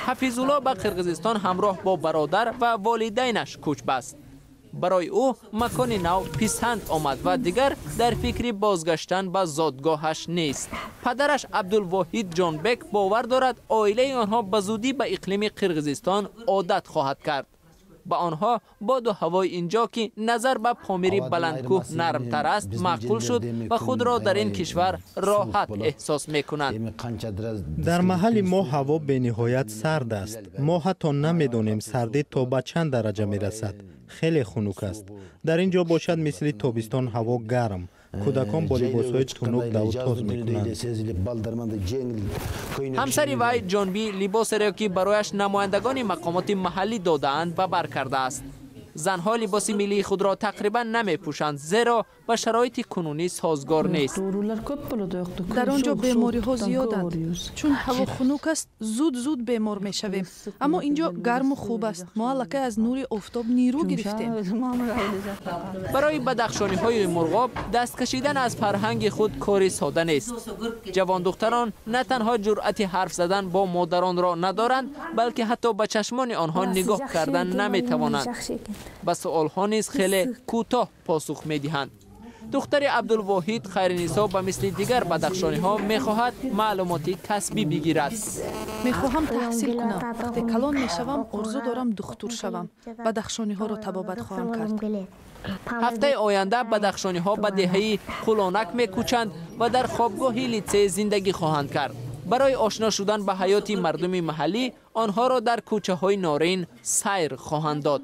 حفیظالله به قرقیزستان همراه با برادر و والدینش کوچ بست. برای او مکان نو پسند آمد و دیگر در فکر بازگشتن به زادگاهش نیست. پدرش عبدالواحد جانبک باور دارد عائله آنها به زودی به اقلیم قرقیزستان عادت خواهد کرد. با آنها باد و هوای اینجا که نظر به پامیر بلندکوه نرمتر است معقول شد و خود را در این کشور راحت احساس میکنند. در محل ما هوا به نهایت سرد است. ما حتی نمیدانیم سردی تا به چند درجه میرسد. خیلی خنک است. در اینجا باشد مثل تابستان هوا گرم. کودکان با لباس‌های تنوک دو تاز میکنند. همسر وی جانبی لباس را که برایش نمایندگان مقامات محلی دادند به بر کرده است. زنها لباس ملی خود را تقریبا نمی پوشند زیرا به شرایط کنونی سازگار نیست. در آنجا بیماری ها زیادند چون هوا خنک است زود بیمار می شویم. اما اینجا گرم و خوب است. ما الکی از نور آفتاب نیرو گرفتیم. برای بدخشانی های مرغاب دست کشیدن از فرهنگ خود کاری ساده نیست. جوان دختران نه تنها جرأت حرف زدن با مادران را ندارند بلکه حتی به چشمان آنها نگاه کردن نمی توانند. به سوال ها نیز خیلی کوتاه پاسخ می دهند. دختر عبدالواحد خیرنسا به مثل دیگر بدخشانی ها می خواهد معلوماتی کسبی بگیرد. می خواهم تحصیل کنم. وقتی کلان می شوم آرزو دارم دکتر شوم. بدخشانی ها را تبابت خواهم کرد. هفته آینده بدخشانی ها به دهه قولانک می کوچند و در خوابگاهی لیتسه زندگی خواهند کرد. برای آشنا شدن به حیات مردم محلی آنها را در کوچه های نارین سیر خواهند داد.